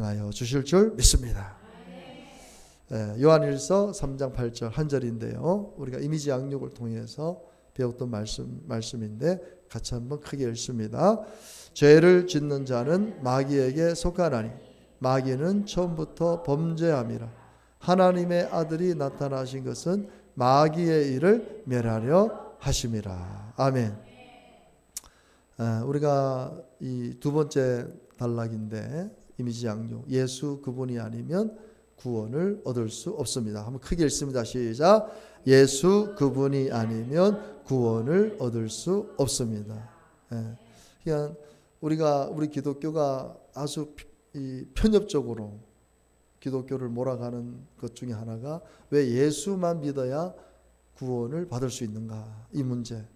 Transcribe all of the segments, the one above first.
행하여 주실 줄 믿습니다. 요한일서 3장 8절 한 절인데요. 우리가 이미지 양육을 통해서 배웠던 말씀인데 같이 한번 크게 읽습니다. 죄를 짓는 자는 마귀에게 속하나니 마귀는 처음부터 범죄함이라. 하나님의 아들이 나타나신 것은 마귀의 일을 멸하려 하심이라. 아멘. 우리가 이 두 번째 단락인데 이미지 양육, 예수 그분이 아니면 구원을 얻을 수 없습니다. 한번 크게 읽습니다. 시작. 예수 그분이 아니면 구원을 얻을 수 없습니다. 그냥 우리 기독교가 아주 편협적으로 기독교를 몰아가는 것 중에 하나가 왜 예수만 믿어야 구원을 받을 수 있는가, 이 문제.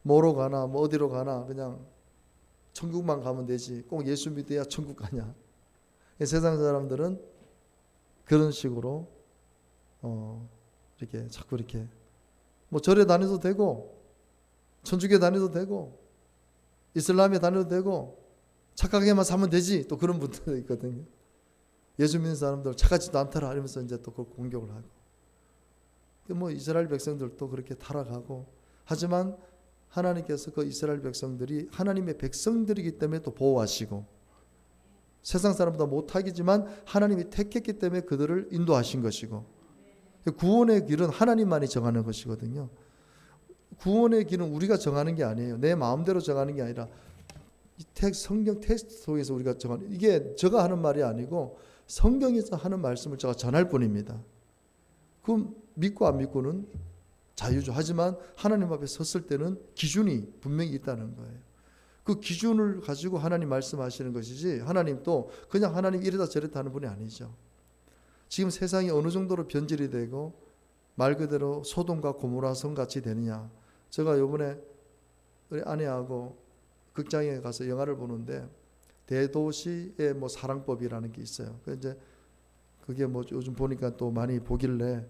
뭐로 가나 뭐 어디로 가나 그냥 천국만 가면 되지 꼭 예수 믿어야 천국 가냐. 세상 사람들은 그런 식으로 이렇게 자꾸 이렇게 뭐 절에 다녀도 되고 천주교 다녀도 되고 이슬람에 다녀도 되고 착하게만 사면 되지, 또 그런 분들도 있거든요. 예수 믿는 사람들 착하지도 않더라 이러면서 이제 또 그걸 공격을 하고, 뭐 이스라엘 백성들도 그렇게 타락하고, 하지만 하나님께서 그 이스라엘 백성들이 하나님의 백성들이기 때문에 또 보호하시고, 세상 사람보다 못하기지만 하나님이 택했기 때문에 그들을 인도하신 것이고, 구원의 길은 하나님만이 정하는 것이거든요. 구원의 길은 우리가 정하는 게 아니에요. 내 마음대로 정하는 게 아니라 성경 텍스트 속에서 우리가 정하는, 이게 제가 하는 말이 아니고 성경에서 하는 말씀을 제가 전할 뿐입니다. 그럼 믿고 안 믿고는 자유죠. 하지만 하나님 앞에 섰을 때는 기준이 분명히 있다는 거예요. 그 기준을 가지고 하나님 말씀하시는 것이지, 하나님도 그냥 하나님 이러다 저러다 하는 분이 아니죠. 지금 세상이 어느 정도로 변질이 되고 말 그대로 소돔과 고모라 성같이 되느냐. 제가 요번에 우리 아내하고 극장에 가서 영화를 보는데 대도시의 뭐 사랑법이라는 게 있어요. 이제 그게 뭐 요즘 보니까 또 많이 보길래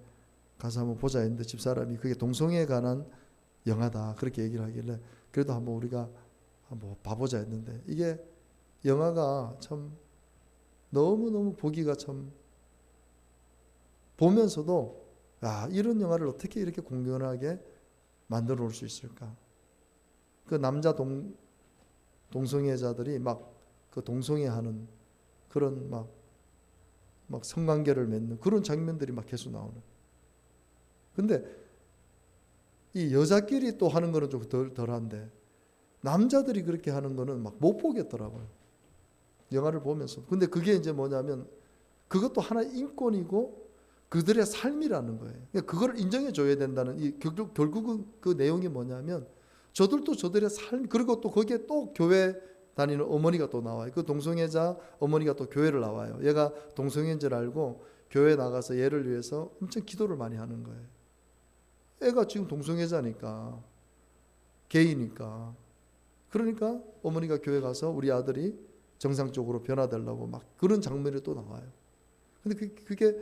가서 한번 보자 했는데 집사람이 그게 동성애에 관한 영화다 그렇게 얘기를 하길래 그래도 한번 우리가 한번 봐보자 했는데, 이게 영화가 참 너무너무 보기가 참, 보면서도 이런 영화를 어떻게 이렇게 공연하게 만들어 놓을 수 있을까. 그 남자 동성애자들이 막 그 동성애하는 그런 막 성관계를 맺는 그런 장면들이 막 계속 나오는. 근데 이 여자끼리 또 하는 거는 좀 덜한데 남자들이 그렇게 하는 거는 막 못 보겠더라고요. 영화를 보면서. 근데 그게 이제 뭐냐면 그것도 하나의 인권이고 그들의 삶이라는 거예요. 그걸 인정해 줘야 된다는, 결국은 그 내용이 뭐냐면 저들도 저들의 삶, 그리고 또 거기에 또 교회 다니는 어머니가 또 나와요. 그 동성애자 어머니가 또 교회를 나와요. 얘가 동성애인 줄 알고 교회 나가서 얘를 위해서 엄청 기도를 많이 하는 거예요. 애가 지금 동성애자니까, 게이니까. 그러니까 어머니가 교회 가서 우리 아들이 정상적으로 변화되려고 막 그런 장면이 또 나와요. 근데 그게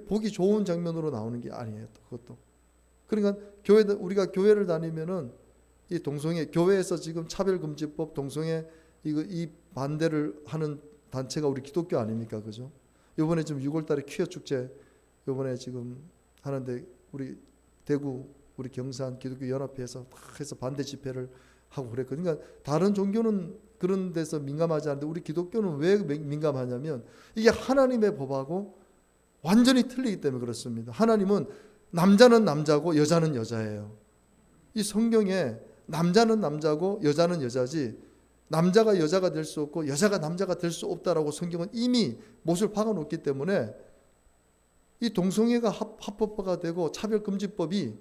보기 좋은 장면으로 나오는 게 아니에요. 그것도. 그러니까 우리가 교회를 다니면은 이 동성애, 교회에서 지금 차별금지법, 동성애 이 반대를 하는 단체가 우리 기독교 아닙니까, 그죠? 이번에 지금 6월달에 퀴어 축제 이번에 지금 하는데 우리 대구 우리 경산 기독교 연합회에서 딱 해서 반대 집회를 하고 그랬거든요. 그러니까 다른 종교는 그런 데서 민감하지 않은데 우리 기독교는 왜 민감하냐면 이게 하나님의 법하고 완전히 틀리기 때문에 그렇습니다. 하나님은 남자는 남자고 여자는 여자예요. 이 성경에 남자는 남자고 여자는 여자지 남자가 여자가 될 수 없고 여자가 남자가 될 수 없다라고 성경은 이미 못을 박아놓기 때문에 이 동성애가 합법화가 되고 차별금지법이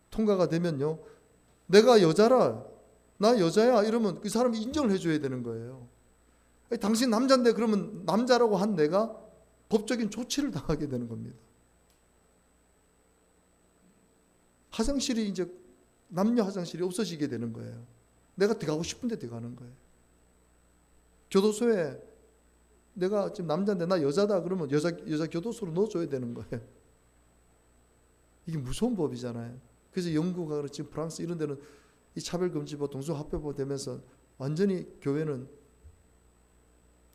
통과가 되면요, 내가 여자라, 나 여자야 이러면 그 사람이 인정을 해줘야 되는 거예요. 아니, 당신 남자인데 그러면 남자라고 한 내가 법적인 조치를 당하게 되는 겁니다. 화장실이 이제 남녀 화장실이 없어지게 되는 거예요. 내가 들어가고 싶은데 들어가는 거예요. 교도소에 내가 지금 남자인데 나 여자다 그러면 여자 교도소로 넣어줘야 되는 거예요. 이게 무서운 법이잖아요. 그래서 영국하고 지금 프랑스 이런 데는 이 차별금지법, 동성합법법 되면서 완전히 교회는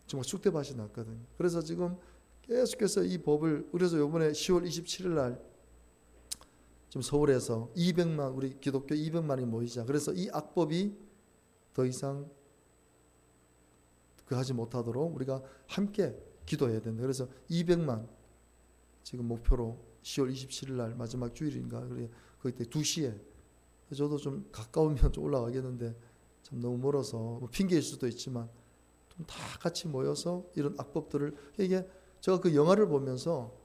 정말 쑥대밭이 났거든요. 그래서 지금 계속해서 이 법을, 그래서 이번에 10월 27일 날 좀 서울에서 200만, 우리 기독교 200만이 모이자. 그래서 이 악법이 더 이상 그 하지 못하도록 우리가 함께 기도해야 된다. 그래서 200만 지금 목표로 10월 27일 날 마지막 주일인가, 그때 2시에, 저도 좀 가까우면 좀 올라가겠는데 참 너무 멀어서 뭐 핑계일 수도 있지만 좀 다 같이 모여서 이런 악법들을, 이게 제가 그 영화를 보면서,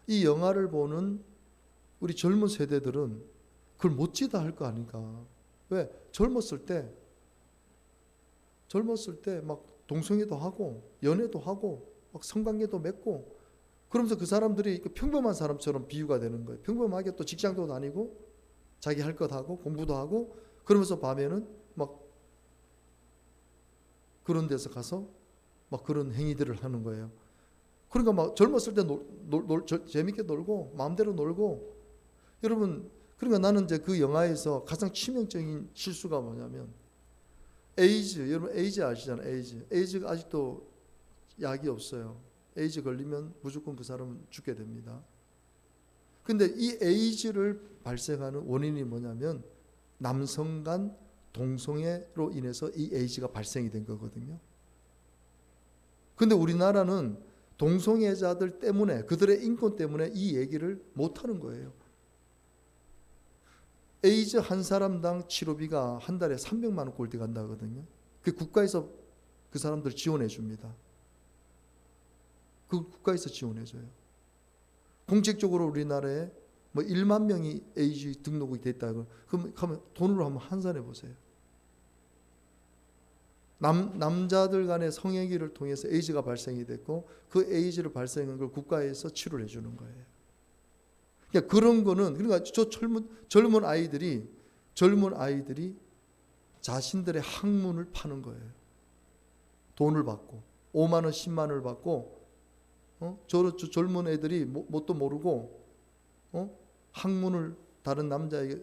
이 영화를 보는 우리 젊은 세대들은 그걸 멋지다 할 거 아닌가. 왜? 젊었을 때 막 동성애도 하고 연애도 하고 막 성관계도 맺고, 그러면서 그 사람들이 평범한 사람처럼 비유가 되는 거예요. 평범하게 또 직장도 다니고 자기 할 것 하고 공부도 하고, 그러면서 밤에는 막 그런 데서 가서 막 그런 행위들을 하는 거예요. 그러니까 막 젊었을 때 재밌게 놀고 마음대로 놀고. 여러분, 그러니까 나는 이제 그 영화에서 가장 치명적인 실수가 뭐냐면, 에이즈, 여러분 에이즈 아시잖아요. 에이즈가 아직도 약이 없어요. 에이즈 걸리면 무조건 그 사람은 죽게 됩니다. 근데 이 에이즈를 발생하는 원인이 뭐냐면 남성 간 동성애로 인해서 이 에이즈가 발생이 된 거거든요. 근데 우리나라는 동성애자들 때문에, 그들의 인권 때문에 이 얘기를 못 하는 거예요. 에이즈 한 사람당 치료비가 한 달에 300만 원 꼴대 간다거든요. 그 국가에서 그 사람들 지원해 줍니다. 그 국가에서 지원해 줘요. 공식적으로 우리나라에 뭐 1만 명이 에이즈 등록이 됐다고 그러면 돈으로 한번 환산해 보세요. 남자들 간의 성행위를 통해서 에이즈가 발생이 됐고, 그 에이즈를 발생한 걸 국가에서 치료를 해주는 거예요. 그러니까 그런 거는, 그러니까 저 젊은 아이들이 자신들의 학문을 파는 거예요. 돈을 받고 5만 원, 10만 원을 받고, 저 젊은 애들이 뭣도 모르고 학문을 다른 남자에게,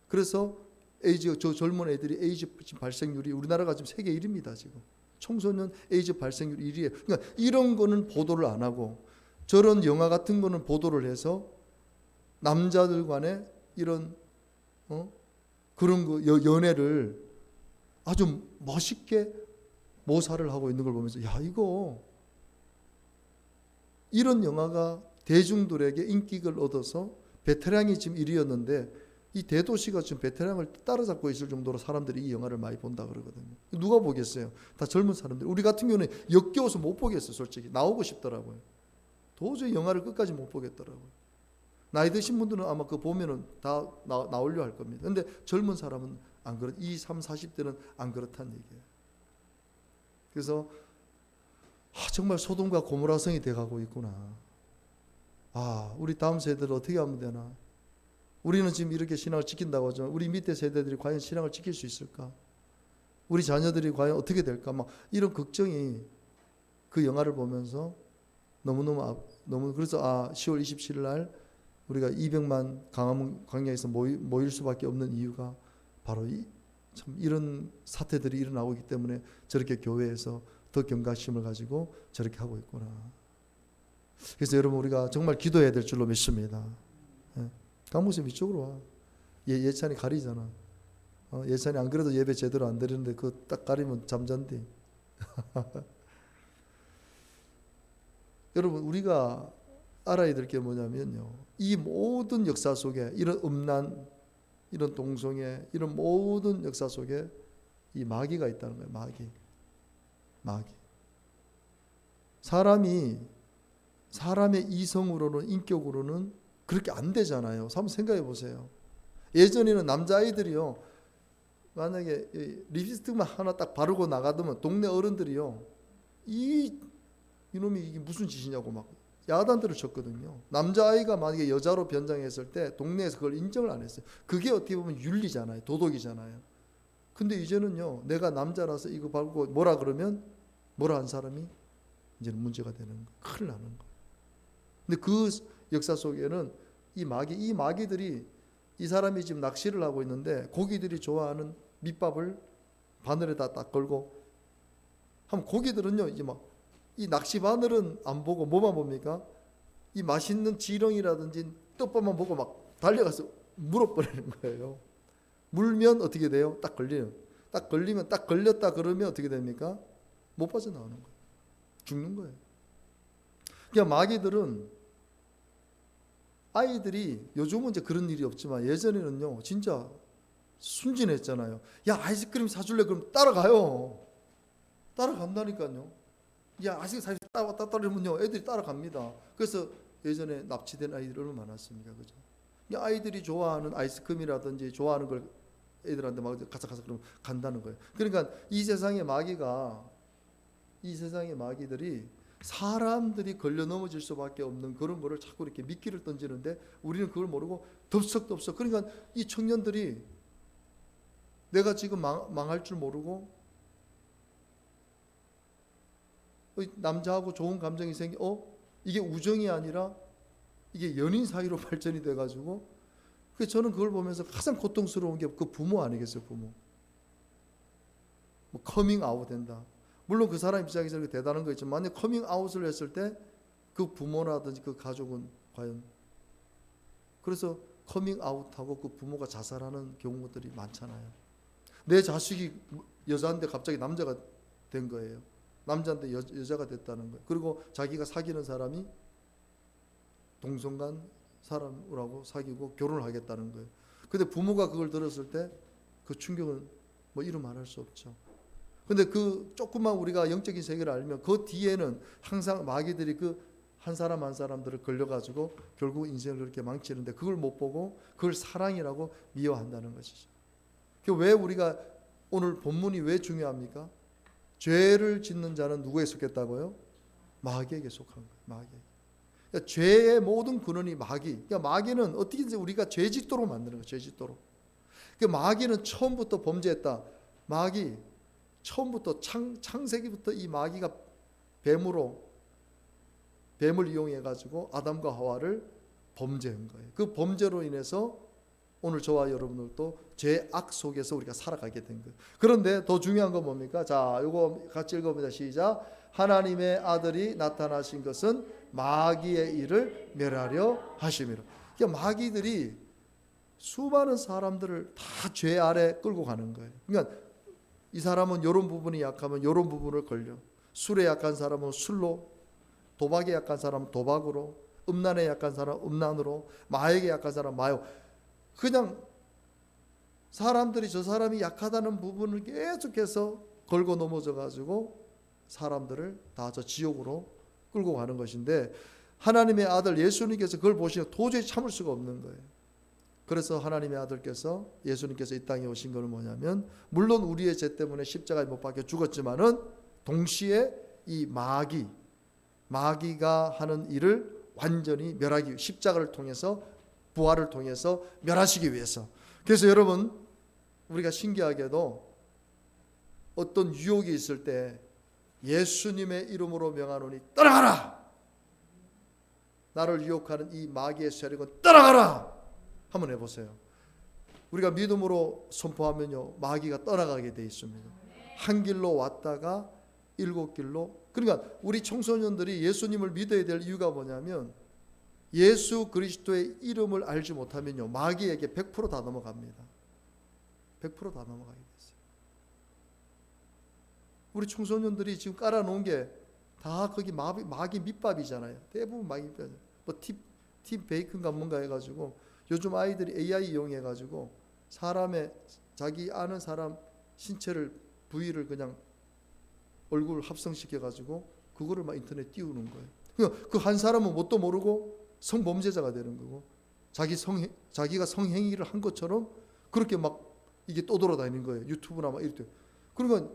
그래서 에이즈, 저 젊은 애들이 에이즈 발생률이 우리나라가 지금 세계 1위입니다. 지금 청소년 에이즈 발생률 1위예요. 그러니까 이런 거는 보도를 안 하고, 저런 영화 같은 거는 보도를 해서 남자들 간에 이런 그런 거 연애를 아주 멋있게 모사를 하고 있는 걸 보면서, 야, 이런 영화가 대중들에게 인기를 얻어서 베테랑이 지금 1위였는데 이 대도시가 지금 베테랑을 따라잡고 있을 정도로 사람들이 이 영화를 많이 본다 그러거든요. 누가 보겠어요? 다 젊은 사람들. 우리 같은 경우는 역겨워서 못 보겠어요. 솔직히 나오고 싶더라고요. 도저히 영화를 끝까지 못 보겠더라고요. 나이 드신 분들은 아마 그거 보면은 다 나오려 할 겁니다. 근데 젊은 사람은 안 그렇, 20, 30, 40대는 안 그렇다는 얘기예요. 그래서 정말 소돔과 고모라성이 돼가고 있구나. 우리 다음 세대를 어떻게 하면 되나. 우리는 지금 이렇게 신앙을 지킨다고 하지만 우리 밑에 세대들이 과연 신앙을 지킬 수 있을까? 우리 자녀들이 과연 어떻게 될까? 막 이런 걱정이 그 영화를 보면서 너무 그래서 10월 27일 날 우리가 200만 강화문 광야에서 모일 수밖에 없는 이유가 바로 참 이런 사태들이 일어나고 있기 때문에 저렇게 교회에서 더 경각심을 가지고 저렇게 하고 있구나. 그래서 여러분, 우리가 정말 기도해야 될 줄로 믿습니다. 강목님 이쪽으로 와. 예찬이 가리잖아. 예찬이 안 그래도 예배 제대로 안 드리는데 그거 딱 가리면 잠잔디. 여러분, 우리가 알아야 될 게 뭐냐면요, 이 모든 역사 속에 이런 음란, 이런 동성애, 이런 모든 역사 속에 이 마귀가 있다는 거예요. 마귀. 사람의 이성으로는, 인격으로는 그렇게 안 되잖아요. 한번 생각해 보세요. 예전에는 남자아이들이요, 만약에 립스틱만 하나 딱 바르고 나가더면 동네 어른들이요, 이놈이 이게 무슨 짓이냐고 막 야단들을 쳤거든요. 남자아이가 만약에 여자로 변장했을 때 동네에서 그걸 인정을 안 했어요. 그게 어떻게 보면 윤리잖아요. 도덕이잖아요. 근데 이제는요, 내가 남자라서 이거 바르고 뭐라 그러면 뭐라 한 사람이 이제는 문제가 되는 거예요. 큰일 나는 거예요. 근데 그 역사 속에는 이 마귀들이, 이 사람이 지금 낚시를 하고 있는데 고기들이 좋아하는 밑밥을 바늘에다 딱 걸고 하면 고기들은요, 이제 막 이 낚시 바늘은 안 보고 뭐만 봅니까? 이 맛있는 지렁이라든지 떡밥만 보고 막 달려가서 물어버리는 거예요. 물면 어떻게 돼요? 딱 걸리면. 딱 걸리면 딱 걸렸다 그러면 어떻게 됩니까? 못 빠져나오는 거예요. 죽는 거예요. 그러니까 마귀들은 아이들이 요즘은 이제 그런 일이 없지만 예전에는요 진짜 순진했잖아요. 야 아이스크림 사줄래? 그럼 따라가요. 따라간다니까요. 야 아이스크림 사줄래? 따라가면요 애들이 따라갑니다. 그래서 예전에 납치된 아이들이 얼마나 많았습니까, 그죠? 아이들이 좋아하는 아이스크림이라든지 좋아하는 걸 애들한테 막 가서 그러면 간다는 거예요. 그러니까 이 세상의 마귀들이 사람들이 걸려 넘어질 수밖에 없는 그런 거를 자꾸 이렇게 미끼를 던지는데 우리는 그걸 모르고 덥석덥석. 그러니까 이 청년들이 내가 지금 망할 줄 모르고 남자하고 좋은 감정이 이게 우정이 아니라 이게 연인 사이로 발전이 돼가지고 그래서 저는 그걸 보면서 가장 고통스러운 게 그 부모 아니겠어요, 부모. 뭐 커밍 아웃 된다. 물론 그 사람 입장에서 대단한 거 있지만 만약 커밍 아웃을 했을 때 그 부모라든지 그 가족은 과연 그래서 커밍 아웃하고 그 부모가 자살하는 경우들이 많잖아요. 내 자식이 여자인데 갑자기 남자가 된 거예요. 남자인데 여자가 됐다는 거예요. 그리고 자기가 사귀는 사람이 동성간 사람하고 사귀고 결혼을 하겠다는 거예요. 근데 부모가 그걸 들었을 때 그 충격은 뭐 이루 말할 수 없죠. 근데 그 조금만 우리가 영적인 세계를 알면 그 뒤에는 항상 마귀들이 그 한 사람 한 사람들을 걸려가지고 결국 인생을 그렇게 망치는데 그걸 못 보고 그걸 사랑이라고 미워한다는 것이죠. 왜 우리가 오늘 본문이 왜 중요합니까? 죄를 짓는 자는 누구에 속했다고요? 마귀에게 속한 거예요. 마귀에게. 그러니까 죄의 모든 근원이 마귀. 그러니까 마귀는 어떻게든지 우리가 죄 짓도록 만드는 거예요. 죄 짓도록. 그러니까 마귀는 처음부터 범죄했다. 마귀 처음부터 창세기부터 이 마귀가 뱀을 이용해 가지고 아담과 하와를 범죄한 거예요. 그 범죄로 인해서 오늘 저와 여러분들도 죄악 속에서 우리가 살아가게 된 거예요. 그런데 더 중요한 건 뭡니까? 자, 이거 같이 읽어봅니다. 시작. 하나님의 아들이 나타나신 것은 마귀의 일을 멸하려 하심이라. 그러니까 마귀들이 수많은 사람들을 다 죄 아래 끌고 가는 거예요. 그러니까 이 사람은 이런 부분이 약하면 이런 부분을 걸려. 술에 약한 사람은 술로, 도박에 약한 사람은 도박으로, 음란에 약한 사람은 음란으로, 마약에 약한 사람은 마약. 그냥 사람들이 저 사람이 약하다는 부분을 계속해서 걸고 넘어져 가지고 사람들을 다 저 지옥으로 끌고 가는 것인데 하나님의 아들 예수님께서 그걸 보시고 도저히 참을 수가 없는 거예요. 그래서 하나님의 아들께서 예수님께서 이 땅에 오신 것은 뭐냐면 물론 우리의 죄 때문에 십자가에 못 박혀 죽었지만은 동시에 이 마귀가 하는 일을 완전히 멸하기, 십자가를 통해서 부활을 통해서 멸하시기 위해서. 그래서 여러분 우리가 신기하게도 어떤 유혹이 있을 때 예수님의 이름으로 명하노니 떠나가라. 나를 유혹하는 이 마귀의 세력은 떠나가라. 한번 해보세요. 우리가 믿음으로 선포하면요 마귀가 떠나가게 돼 있습니다. 한 길로 왔다가 일곱 길로. 그러니까 우리 청소년들이 예수님을 믿어야 될 이유가 뭐냐면 예수 그리스도의 이름을 알지 못하면요 마귀에게 100% 다 넘어갑니다. 100% 다 넘어가게 됐어요. 우리 청소년들이 지금 깔아놓은 게 다 거기 마귀 밑밥이잖아요. 대부분 마귀 밑밥. 뭐 팀 베이컨가 뭔가 해가지고 요즘 아이들이 AI 이용해가지고 사람의 자기 아는 사람 신체를 부위를 그냥 얼굴 합성시켜가지고 그거를 막 인터넷 띄우는 거예요. 그 한 사람은 뭣도 모르고 성범죄자가 되는 거고 자기가 성행위를 한 것처럼 그렇게 막 이게 떠돌아다니는 거예요. 유튜브나 막 이럴 때. 그러니까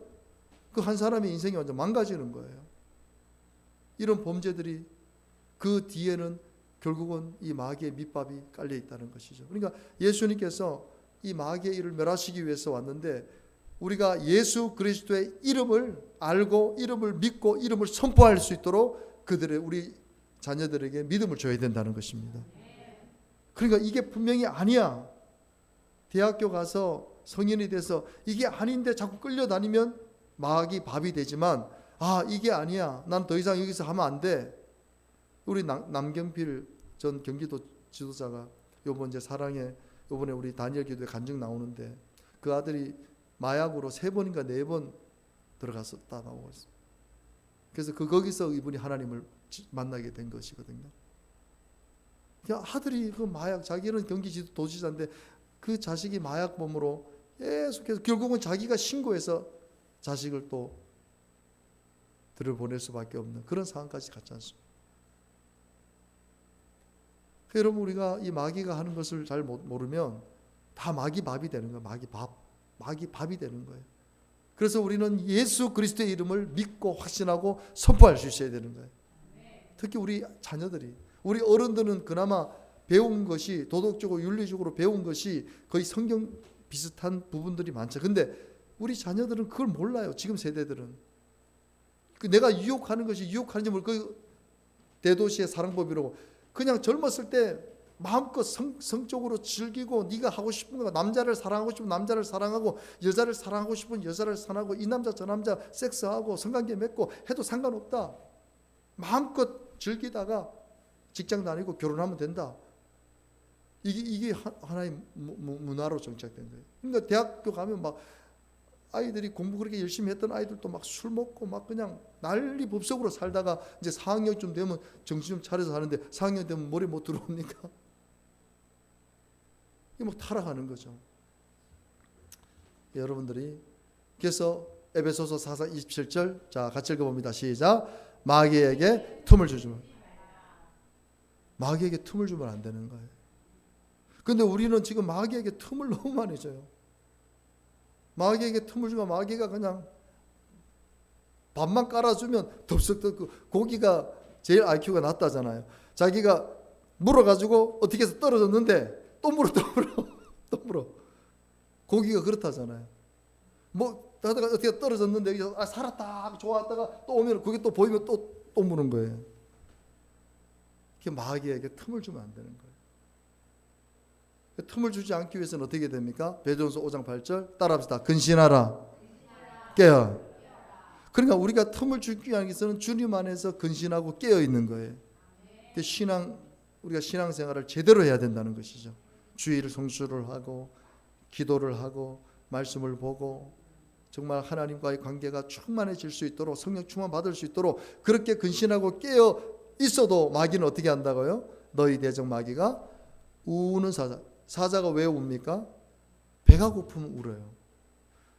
그 한 사람의 인생이 완전 망가지는 거예요. 이런 범죄들이 그 뒤에는 결국은 이 마귀의 밑밥이 깔려 있다는 것이죠. 그러니까 예수님께서 이 마귀의 일을 멸하시기 위해서 왔는데 우리가 예수 그리스도의 이름을 알고 이름을 믿고 이름을 선포할 수 있도록 우리 자녀들에게 믿음을 줘야 된다는 것입니다. 그러니까 이게 분명히 아니야. 대학교 가서 성인이 돼서 이게 아닌데 자꾸 끌려다니면 마귀 밥이 되지만 아, 이게 아니야. 난 더 이상 여기서 하면 안 돼. 우리 남경필 전 경기도 지도자가 요번 이제 사랑에 요번에 우리 다니엘 기도에 간증 나오는데 그 아들이 마약으로 3번인가 4번 들어갔었다고 했어요. 그래서 거기서 이분이 하나님을 만나게 된 것이거든요. 아들이 그 마약, 자기는 경기도지사인데 그 자식이 마약범으로 계속해서 결국은 자기가 신고해서 자식을 또 들여보낼 수밖에 없는 그런 상황까지 갔지 않습니까? 여러분, 우리가 이 마귀가 하는 것을 잘 모르면 다 마귀 밥이 되는 거예요. 마귀 밥이 되는 거예요. 그래서 우리는 예수 그리스도의 이름을 믿고 확신하고 선포할 수 있어야 되는 거예요. 특히 우리 자녀들이, 우리 어른들은 그나마 배운 것이 도덕적으로 윤리적으로 배운 것이 거의 성경 비슷한 부분들이 많죠. 근데 우리 자녀들은 그걸 몰라요. 지금 세대들은 내가 유혹하는 것이 유혹하는지 모르고 그 대도시의 사랑법이라고 그냥 젊었을 때 마음껏 성적으로 즐기고 네가 하고 싶은 거, 남자를 사랑하고 싶으면 남자를 사랑하고 여자를 사랑하고 싶으면 여자를 사랑하고 이 남자 저 남자 섹스하고 성관계 맺고 해도 상관없다. 마음껏 즐기다가 직장 다니고 결혼하면 된다. 이게 하나의 문화로 정착된 거예요. 그러니까 대학교 가면 막 아이들이 공부 그렇게 열심히 했던 아이들도 막 술 먹고 막 그냥 난리 법석으로 살다가 이제 4학년쯤 되면 정신 좀 차려서 하는데 4학년 되면 머리 못 들어옵니까? 이게 막 타락하는 거죠. 여러분들이 그래서 에베소서 4장 27절 자 같이 읽어봅니다. 시작. 마귀에게 틈을 주지 마. 마귀에게 틈을 주면 안 되는 거예요. 근데 우리는 지금 마귀에게 틈을 너무 많이 줘요. 마귀에게 틈을 주면 마귀가 그냥 밥만 깔아주면 덥석 고기가 제일 IQ가 낮다잖아요. 자기가 물어가지고 어떻게 해서 떨어졌는데 또 물어. 고기가 그렇다잖아요. 뭐 하다가 어떻게 떨어졌는데 살았다 좋았다가 또 오면 그게 또 보이면 또 무는 거예요. 이렇게 마귀에게 틈을 주면 안 되는 거예요. 틈을 주지 않기 위해서는 어떻게 됩니까? 베드로전서 5장 8절 따라합시다. 근신하라. 깨어. 그러니까 우리가 틈을 주기 위해서는 주님 안에서 근신하고 깨어 있는 거예요. 우리가 신앙생활을 제대로 해야 된다는 것이죠. 주의를 성수를 하고 기도를 하고 말씀을 보고 정말 하나님과의 관계가 충만해질 수 있도록 성령 충만 받을 수 있도록 그렇게 근신하고 깨어 있어도 마귀는 어떻게 한다고요? 너희 대적 마귀가 우는 사자가 왜 웁니까? 배가 고프면 울어요.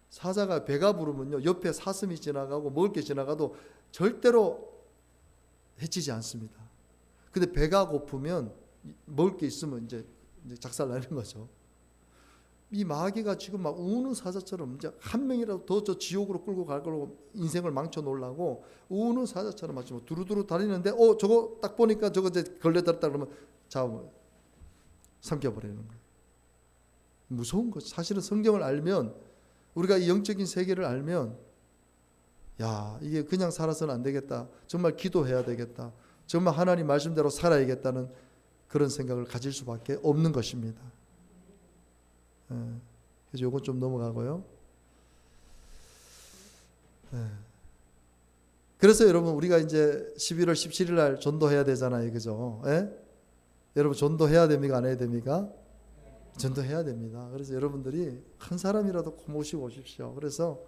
사자가 배가 부르면요 옆에 사슴이 지나가고 먹을 게 지나가도 절대로 해치지 않습니다. 근데 배가 고프면 먹을 게 있으면 이제 작살나는 거죠. 이 마귀가 지금 막 우는 사자처럼 이제 한 명이라도 더 저 지옥으로 끌고 갈 걸로 인생을 망쳐 놓으려고 우는 사자처럼 마치 뭐 두루두루 다니는데 저거 딱 보니까 저거 이제 걸려들었다 그러면 잡으면 삼켜버리는 거예요. 무서운 거죠. 사실은 성경을 알면 우리가 이 영적인 세계를 알면 야 이게 그냥 살아서는 안 되겠다. 정말 기도해야 되겠다. 정말 하나님 말씀대로 살아야겠다는 그런 생각을 가질 수밖에 없는 것입니다. 그래서 이건 좀 넘어가고요. 그래서 여러분 우리가 이제 11월 17일 날 전도해야 되잖아요. 그죠? 여러분 전도해야 됩니까? 안 해야 됩니까? 전도해야 됩니다. 그래서 여러분들이 한 사람이라도 모시고 오십시오. 그래서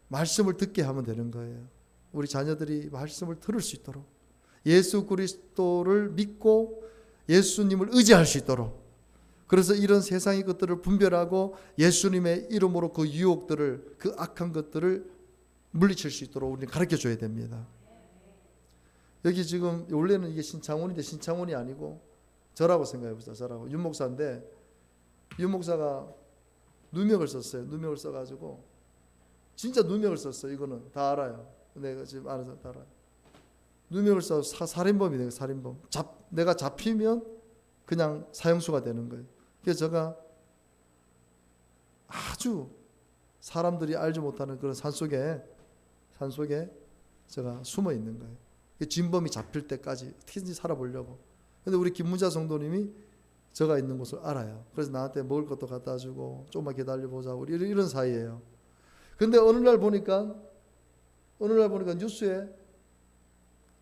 말씀을 듣게 하면 되는 거예요. 우리 자녀들이 말씀을 들을 수 있도록 예수 그리스도를 믿고 예수님을 의지할 수 있도록 그래서 이런 세상의 것들을 분별하고 예수님의 이름으로 그 유혹들을 그 악한 것들을 물리칠 수 있도록 우리는 가르쳐줘야 됩니다. 여기 지금 원래는 이게 신창원인데 신창원이 아니고 저라고 생각해보세요. 저라고 윤 목사인데 윤 목사가 누명을 썼어요. 누명을 써가지고 진짜 누명을 썼어요. 이거는 다 알아요. 내가 지금 알아서 다 알아요. 누명을 써서 살인범이 돼요. 살인범. 내가 잡히면 그냥 사형수가 되는 거예요. 그래서 제가 아주 사람들이 알지 못하는 그런 산속에 제가 숨어 있는 거예요. 진범이 잡힐 때까지 어떻게든지 살아보려고. 근데 우리 김문자 성도님이 제가 있는 곳을 알아요. 그래서 나한테 먹을 것도 갖다 주고 좀만 기다려보자고 이런 사이예요. 근데 어느 날 보니까 어느 날 보니까 뉴스에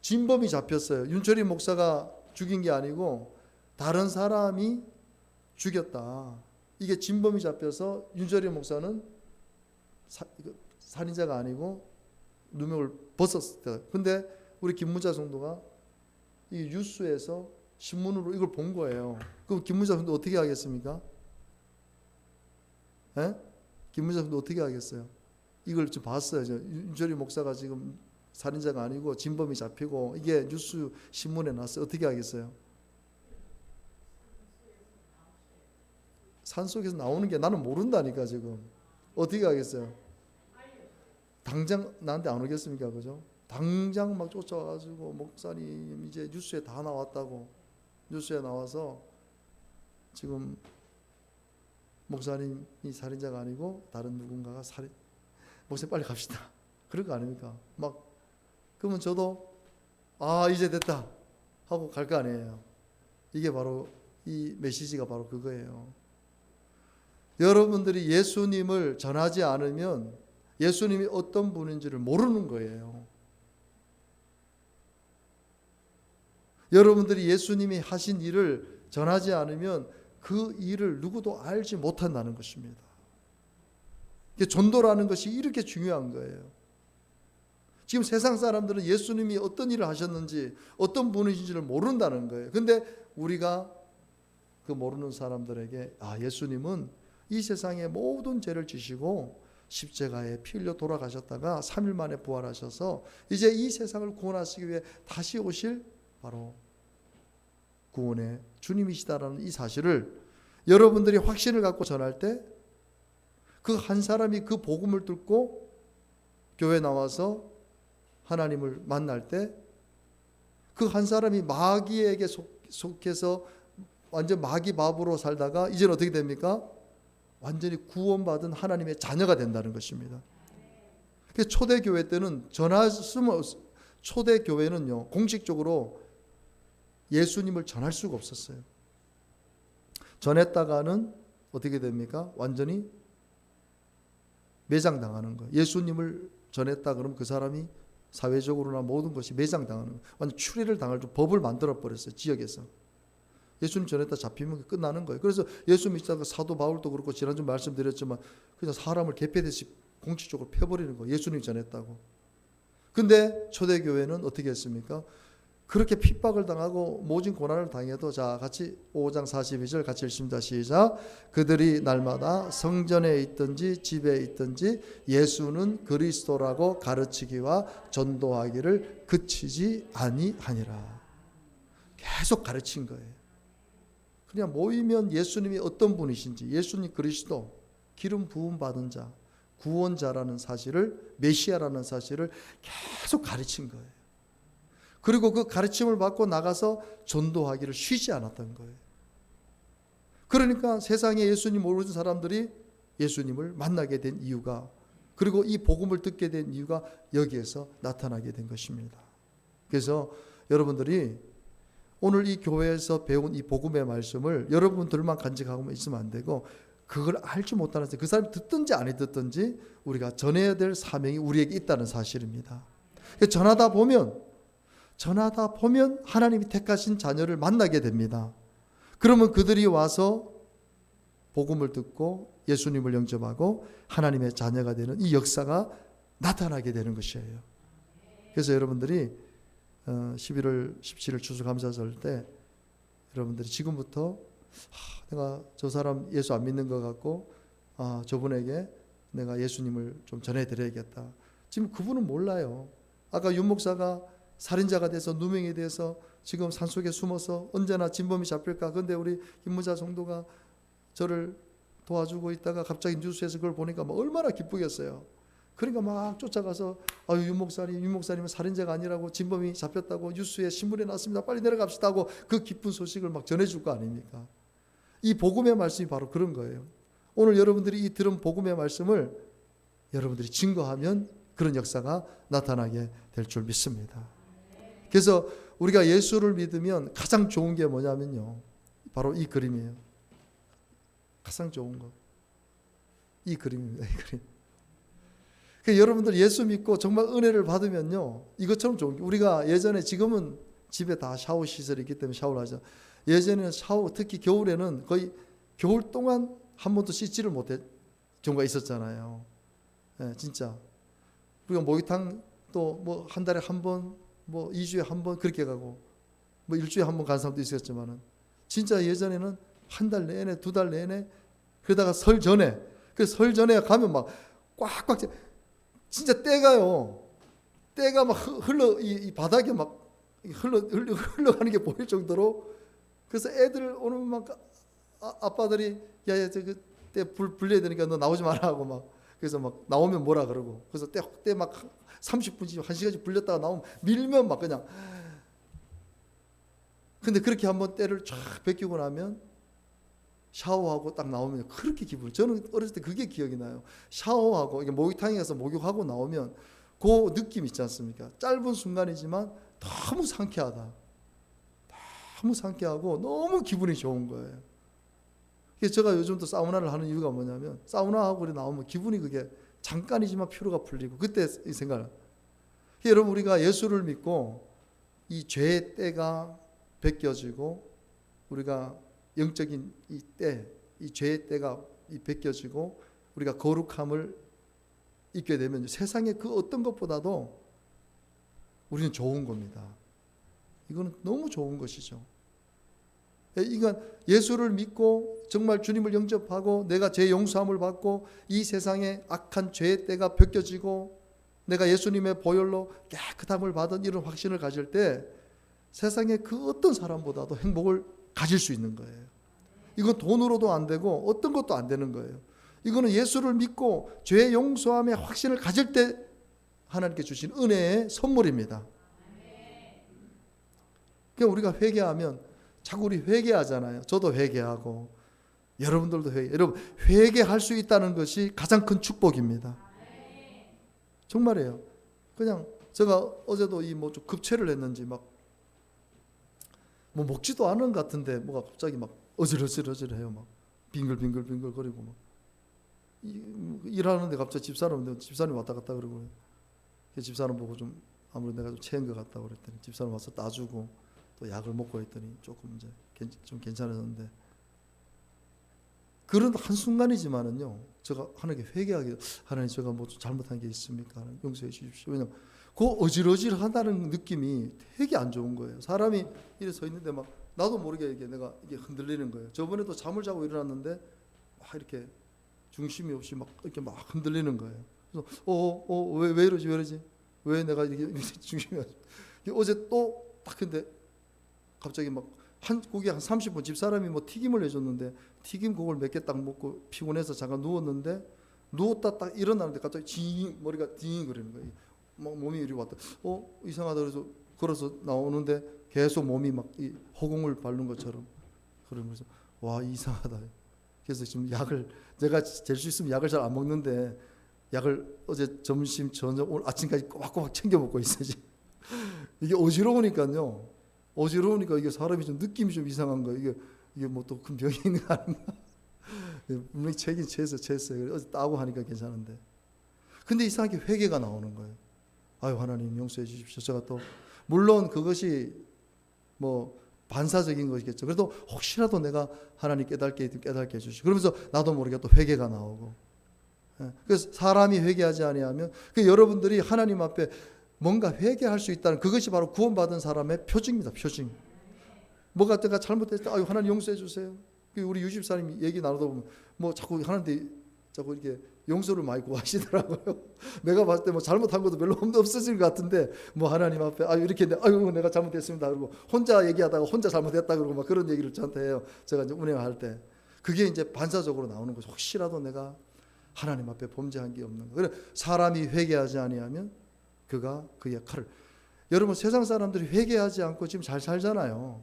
진범이 잡혔어요. 윤철희 목사가 죽인 게 아니고 다른 사람이 죽였다. 이게 진범이 잡혀서 윤철희 목사는 살인자가 아니고 누명을 벗었을 때. 근데 우리 김문자 성도가 이 뉴스에서 신문으로 이걸 본 거예요. 그럼 김문자 성도 어떻게 하겠습니까? 예? 김문자 성도 어떻게 하겠어요? 이걸 좀 봤어요. 윤철희 목사가 지금 살인자가 아니고 진범이 잡히고 이게 뉴스 신문에 났어요. 어떻게 하겠어요? 산속에서 나오는 게 나는 모른다니까 지금. 어떻게 하겠어요? 당장 나한테 안 오겠습니까? 그죠? 당장 막 쫓아와가지고 목사님 이제 뉴스에 다 나왔다고. 뉴스에 나와서 지금 목사님이 살인자가 아니고 다른 누군가가 목사님 빨리 갑시다. 그럴 거 아닙니까? 막 그러면 저도 이제 됐다 하고 갈 거 아니에요. 이게 바로 이 메시지가 바로 그거예요. 여러분들이 예수님을 전하지 않으면 예수님이 어떤 분인지를 모르는 거예요. 여러분들이 예수님이 하신 일을 전하지 않으면 그 일을 누구도 알지 못한다는 것입니다. 전도라는 것이 이렇게 중요한 거예요. 지금 세상 사람들은 예수님이 어떤 일을 하셨는지 어떤 분이신지를 모른다는 거예요. 근데 우리가 그 모르는 사람들에게 예수님은 이 세상의 모든 죄를 지시고 십자가에 피 흘려 돌아가셨다가 3일 만에 부활하셔서 이제 이 세상을 구원하시기 위해 다시 오실 바로 구원의 주님이시다라는 이 사실을 여러분들이 확신을 갖고 전할 때 그 한 사람이 그 복음을 듣고 교회 나와서 하나님을 만날 때 그 한 사람이 마귀에게 속해서 완전 마귀 밥으로 살다가 이제는 어떻게 됩니까? 완전히 구원받은 하나님의 자녀가 된다는 것입니다. 초대교회 때는 초대교회는요 공식적으로 예수님을 전할 수가 없었어요. 전했다가는 어떻게 됩니까? 완전히 매장당하는 거예요. 예수님을 전했다 그러면 그 사람이 사회적으로나 모든 것이 매장당하는 거예요. 완전 추리를 당할 줄 법을 만들어 버렸어요. 지역에서. 예수님 전했다 잡히면 끝나는 거예요. 그래서 예수 믿다가 사도 바울도 그렇고 지난주 말씀드렸지만 그냥 사람을 개패듯이 공식적으로 펴버리는 거예요. 예수님 전했다고. 근데 초대교회는 어떻게 했습니까? 그렇게 핍박을 당하고 모진 고난을 당해도 자 같이 5장 42절 같이 읽습니다. 시작. 그들이 날마다 성전에 있든지 집에 있든지 예수는 그리스도라고 가르치기와 전도하기를 그치지 아니하니라. 계속 가르친 거예요. 그냥 모이면 예수님이 어떤 분이신지 예수님 그리스도 기름 부음 받은 자 구원자라는 사실을 메시아라는 사실을 계속 가르친 거예요. 그리고 그 가르침을 받고 나가서 전도하기를 쉬지 않았던 거예요. 그러니까 세상에 예수님 모르는 사람들이 예수님을 만나게 된 이유가 그리고 이 복음을 듣게 된 이유가 여기에서 나타나게 된 것입니다. 그래서 여러분들이 오늘 이 교회에서 배운 이 복음의 말씀을 여러분들만 간직하고 있으면 안 되고 그걸 알지 못하는 그 사람이 듣든지 안 듣든지 우리가 전해야 될 사명이 우리에게 있다는 사실입니다. 전하다 보면 하나님이 택하신 자녀를 만나게 됩니다. 그러면 그들이 와서 복음을 듣고 예수님을 영접하고 하나님의 자녀가 되는 이 역사가 나타나게 되는 것이에요. 그래서 여러분들이 11월 17일 추수감사절 때 여러분들이 지금부터 내가 저 사람 예수 안 믿는 것 같고 저분에게 내가 예수님을 좀 전해드려야겠다. 지금 그분은 몰라요. 아까 윤 목사가 살인자가 돼서 누명이 돼서 지금 산속에 숨어서 언제나 진범이 잡힐까. 그런데 우리 김무자 성도가 저를 도와주고 있다가 갑자기 뉴스에서 그걸 보니까 얼마나 기쁘겠어요. 그러니까 막 쫓아가서 윤 목사님은 살인자가 아니라고 진범이 잡혔다고 뉴스에 신문에 났습니다. 빨리 내려갑시다 하고 그 기쁜 소식을 막 전해줄 거 아닙니까? 이 복음의 말씀이 바로 그런 거예요. 오늘 여러분들이 이 들은 복음의 말씀을 여러분들이 증거하면 그런 역사가 나타나게 될 줄 믿습니다. 그래서 우리가 예수를 믿으면 가장 좋은 게 뭐냐면요. 바로 이 그림이에요. 가장 좋은 거. 이 그림입니다. 이 그림. 여러분들 예수 믿고 정말 은혜를 받으면요, 이것처럼 좋은 게, 우리가 예전에, 지금은 집에 다 샤워 시설이 있기 때문에 샤워를 하죠. 예전에는 샤워, 특히 겨울에는 거의 겨울 동안 한 번도 씻지를 못할 경우가 있었잖아요. 예, 진짜. 우리가 목욕탕 또 뭐 한 달에 한 번, 뭐 2주에 한 번 그렇게 가고, 뭐 일주일에 한 번 간 사람도 있었지만은, 진짜 예전에는 한 달 내내, 두 달 내내, 그러다가 설 전에, 그 설 전에 가면 막 꽉꽉, 진짜 때가 막 이 바닥에 막 흘러가는 게 보일 정도로. 그래서 애들 오는 막 아빠들이 야야 저그 때 불려야 되니까 너 나오지 마라 하고 막, 그래서 막 나오면 뭐라 그러고, 그래서 때 막 30분씩 1시간씩 불렸다가 나오면 밀면 막 그냥. 근데 그렇게 한번 때를 쫙 벗기고 나면 샤워하고 딱 나오면 그렇게 기분, 저는 어렸을 때 그게 기억이 나요. 샤워하고 이게 목욕탕에 가서 목욕하고 나오면 그 느낌 있지 않습니까? 짧은 순간이지만 너무 상쾌하다. 너무 상쾌하고 너무 기분이 좋은 거예요. 그래서 제가 요즘도 사우나를 하는 이유가 뭐냐면, 사우나하고 나오면 기분이 그게 잠깐이지만 피로가 풀리고, 그때 이 생각을. 여러분, 우리가 예수를 믿고 이 죄의 때가 벗겨지고, 우리가 영적인 이 때, 이 죄의 때가 벗겨지고 우리가 거룩함을 잊게 되면 세상의 그 어떤 것보다도 우리는 좋은 겁니다. 이거는 너무 좋은 것이죠. 이건 예수를 믿고 정말 주님을 영접하고 내가 죄 용서함을 받고 이 세상의 악한 죄의 때가 벗겨지고 내가 예수님의 보혈로 깨끗함을 받은 이런 확신을 가질 때 세상의 그 어떤 사람보다도 행복을 가질 수 있는 거예요. 이건 돈으로도 안 되고 어떤 것도 안 되는 거예요. 이거는 예수를 믿고 죄 용서함의 확신을 가질 때 하나님께 주신 은혜의 선물입니다. 그러니까 우리가 회개하면 자꾸 우리 회개하잖아요. 저도 회개하고 여러분들도 회개. 여러분, 회개할 수 있다는 것이 가장 큰 축복입니다. 정말이에요. 그냥 제가 어제도 이 뭐 좀 급체를 했는지 막 뭐 먹지도 않은 것 같은데 뭐가 갑자기 막 어질어질해요. 막 빙글빙글거리고 막 일하는데 갑자기 집사람 왔다 갔다 그러고, 집사람 보고 좀 아무래도 내가 좀 체한 것 같다 그랬더니 집사람 와서 따주고 또 약을 먹고 했더니 조금 이제 좀 괜찮아졌는데, 그런 한순간이지만은요, 제가 하나님께 회개하게, 하나님 제가 뭐 잘못한 게 있습니까? 용서해 주십시오. 왜냐면 그 어질어질하다는 느낌이 되게 안 좋은 거예요. 사람이 이래 서 있는데 막 나도 모르게 내가 이게 흔들리는 거예요. 저번에도 잠을 자고 일어났는데 막 이렇게 중심이 없이 막 이렇게 막 흔들리는 거예요. 그래서 왜 이러지? 왜 내가 이렇게 중심이 없이. 어제 또 딱 근데 갑자기 막 그게 한 30분 집사람이 뭐 튀김을 해줬는데 튀김 그걸 몇 개 딱 먹고 피곤해서 잠깐 누웠는데, 누웠다 딱 일어나는데 갑자기 머리가 딩 거리는 거예요. 막 몸이 이리 왔다. 이상하다 그래서 걸어서 나오는데 계속 몸이 막 이 허공을 밟는 것처럼 그러면서 와 이상하다. 그래서 지금 약을 제가 될 수 있으면 약을 잘 안 먹는데 약을 어제 점심 저녁 오늘 아침까지 꼬박꼬박 챙겨 먹고 있어요. 이게 어지러우니까요. 이게 사람이 좀 느낌이 좀 이상한 거예요. 이게 뭐 또 큰 병이 있는 거 아닌가? 분명히 체했어요. 어제 따고 하니까 괜찮은데. 근데 이상하게 회개가 나오는 거예요. 아유 하나님 용서해 주십시오. 제가 또 물론 그것이 뭐 반사적인 것이겠죠. 그래도 혹시라도 내가 하나님 깨닫게 해주시고, 그러면서 나도 모르게 또 회개가 나오고. 그래서 사람이 회개하지 아니하면, 여러분들이 하나님 앞에 뭔가 회개할 수 있다는 그것이 바로 구원받은 사람의 표징입니다. 표징. 뭐가 내가 잘못했을 때 아유 하나님 용서해 주세요. 우리 유집사님 얘기 나누다 보면 뭐 자꾸 하나님한테 자꾸 이렇게 용서를 많이 구하시더라고요. 내가 봤을 때 뭐 잘못한 것도 별로 없어질 것 같은데 뭐 하나님 앞에 아유 이렇게 아유 내가 잘못했습니다. 그리고 혼자 얘기하다가 혼자 잘못했다 그러고 막 그런 얘기를 저한테 해요. 제가 이제 운행할 때 그게 이제 반사적으로 나오는 거죠. 혹시라도 내가 하나님 앞에 범죄한 게 없는 거. 그래 사람이 회개하지 아니하면 그가 그의 칼을. 여러분 세상 사람들이 회개하지 않고 지금 잘 살잖아요.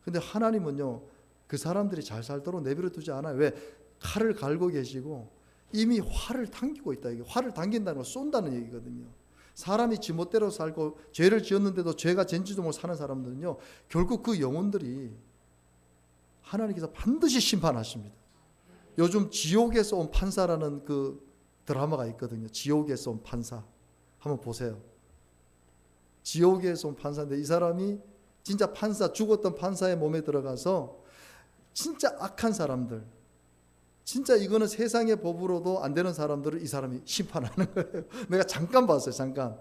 근데 하나님은요 그 사람들이 잘 살도록 내버려 두지 않아요. 왜? 칼을 갈고 계시고 이미 화를 당기고 있다. 이게 화를 당긴다는 건 쏜다는 얘기거든요. 사람이 지멋대로 살고 죄를 지었는데도 죄가 젠지도 모르고 사는 사람들은요 결국 그 영혼들이 하나님께서 반드시 심판하십니다. 요즘 지옥에서 온 판사라는 그 드라마가 있거든요. 지옥에서 온 판사. 한번 보세요. 지옥에서 온 판사인데 이 사람이 진짜 판사, 죽었던 판사의 몸에 들어가서 진짜 악한 사람들, 진짜 이거는 세상의 법으로도 안 되는 사람들을 이 사람이 심판하는 거예요. 내가 잠깐 봤어요. 잠깐.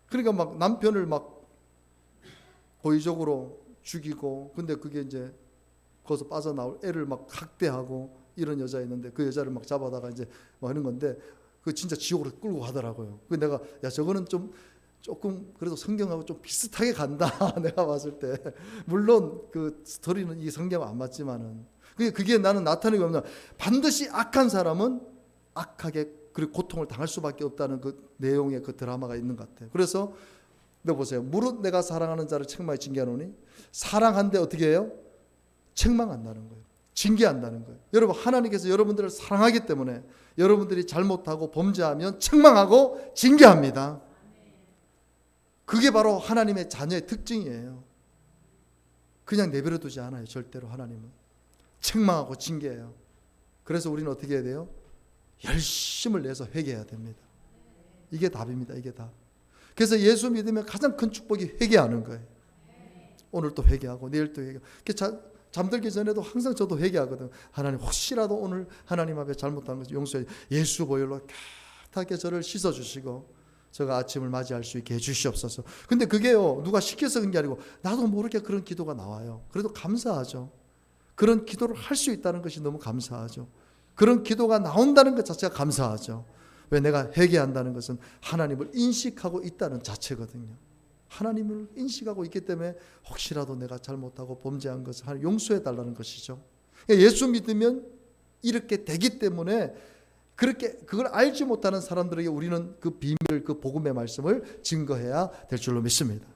그러니까 막 남편을 막 고의적으로 죽이고, 근데 그게 이제 거기서 빠져나올 애를 막 학대하고 이런 여자 있는데 그 여자를 막 잡아다가 이제 뭐 하는 건데 그 진짜 지옥으로 끌고 가더라고요. 그 내가 야 저거는 조금 그래도 성경하고 좀 비슷하게 간다. 내가 봤을 때 물론 그 스토리는 이 성경과 안 맞지만은 그게 나는 나타내기 없는 반드시 악한 사람은 악하게 그리고 고통을 당할 수밖에 없다는 그 내용의 그 드라마가 있는 것 같아요. 그래서 네 보세요. 무릇 내가 사랑하는 자를 책망에 징계하노니 사랑한데 어떻게 해요? 책망한다는 거예요. 징계한다는 거예요. 여러분 하나님께서 여러분들을 사랑하기 때문에 여러분들이 잘못하고 범죄하면 책망하고 징계합니다. 그게 바로 하나님의 자녀의 특징이에요. 그냥 내버려 두지 않아요. 절대로 하나님은. 책망하고 징계해요. 그래서 우리는 어떻게 해야 돼요? 열심을 내서 회개해야 됩니다. 이게 답입니다. 이게 답. 그래서 예수 믿으면 가장 큰 축복이 회개하는 거예요. 오늘 또 회개하고 내일 또 회개하고. 잠들기 전에도 항상 저도 회개하거든요. 하나님 혹시라도 오늘 하나님 앞에 잘못한 것을 용서해 예수 보혈로 깨끗하게 저를 씻어주시고 제가 아침을 맞이할 수 있게 해주시옵소서. 근데 그게요 누가 시켜서 그런 게 아니고 나도 모르게 그런 기도가 나와요. 그래도 감사하죠. 그런 기도를 할 수 있다는 것이 너무 감사하죠. 그런 기도가 나온다는 것 자체가 감사하죠. 왜 내가 회개한다는 것은 하나님을 인식하고 있다는 자체거든요. 하나님을 인식하고 있기 때문에 혹시라도 내가 잘못하고 범죄한 것을 하나님 용서해 달라는 것이죠. 예수 믿으면 이렇게 되기 때문에 그렇게 그걸 알지 못하는 사람들에게 우리는 그 비밀, 그 복음의 말씀을 증거해야 될 줄로 믿습니다.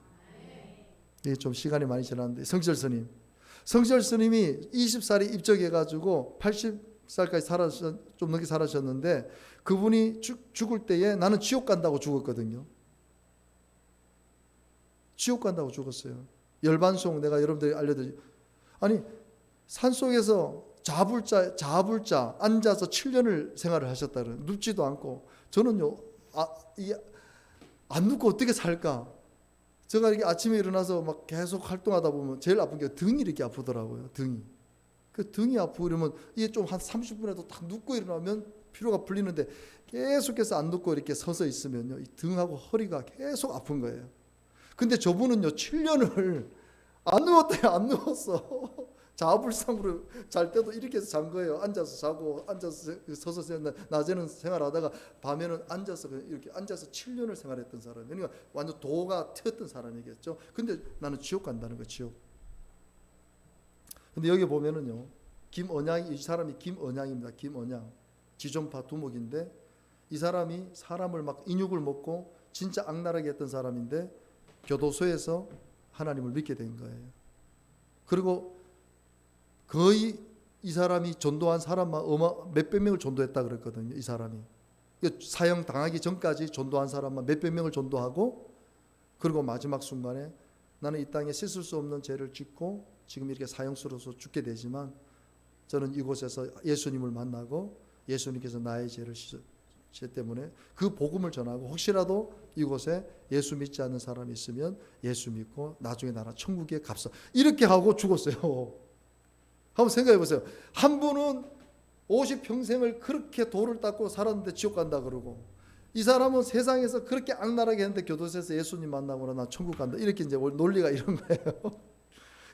이게 좀 시간이 많이 지났는데 성지열 스님이 20살에 입적해가지고 80살까지 좀 넘게 살아셨는데 그분이 죽을 때에 나는 지옥 간다고 죽었거든요. 지옥 간다고 죽었어요. 열반송 내가 여러분들이 알려드리. 아니 산속에서 자불자 앉아서 7년을 생활을 하셨다 그래요. 눕지도 않고. 저는요 안 눕고 어떻게 살까? 제가 이렇게 아침에 일어나서 막 계속 활동하다 보면 제일 아픈 게 등이 이렇게 아프더라고요. 등이. 그 등이 아프고 그러면 이게 좀 한 30분에도 딱 눕고 일어나면 피로가 풀리는데 계속해서 안 눕고 이렇게 서서 있으면요 이 등하고 허리가 계속 아픈 거예요. 근데 저분은요 7년을 안 누웠대요. 안 누웠어. 자불상으로 잘 때도 이렇게 해서 잔 거예요. 앉아서 자고 앉아서 서서 낮에는 생활하다가 밤에는 앉아서 이렇게 앉아서 7년을 생활했던 사람. 그러니까 완전 도가 튀었던 사람이겠죠. 근데 나는 지옥 간다는 거예요. 지옥. 근데 여기 보면은요 김언양이, 이 사람이 김언양입니다. 김언양. 지존파 두목인데 이 사람이 사람을 막 인육을 먹고 진짜 악랄하게 했던 사람인데 교도소에서 하나님을 믿게 된 거예요. 그리고 거의 이 사람이 전도한 사람만 몇백 명을 전도했다 그랬거든요. 이 사람이 사형 당하기 전까지 전도한 사람만 몇백 명을 전도하고 그리고 마지막 순간에 나는 이 땅에 씻을 수 없는 죄를 짓고 지금 이렇게 사형수로서 죽게 되지만 저는 이곳에서 예수님을 만나고 예수님께서 나의 죄를 죄 때문에 그 복음을 전하고 혹시라도 이곳에 예수 믿지 않는 사람이 있으면 예수 믿고 나중에 나라 천국에 값어 이렇게 하고 죽었어요. 한번 생각해 보세요. 한 분은 50평생을 그렇게 돌을 닦고 살았는데 지옥 간다 그러고 이 사람은 세상에서 그렇게 악랄하게 했는데 교도소에서 예수님 만나고 나 천국 간다 이렇게 이제 논리가 이런 거예요.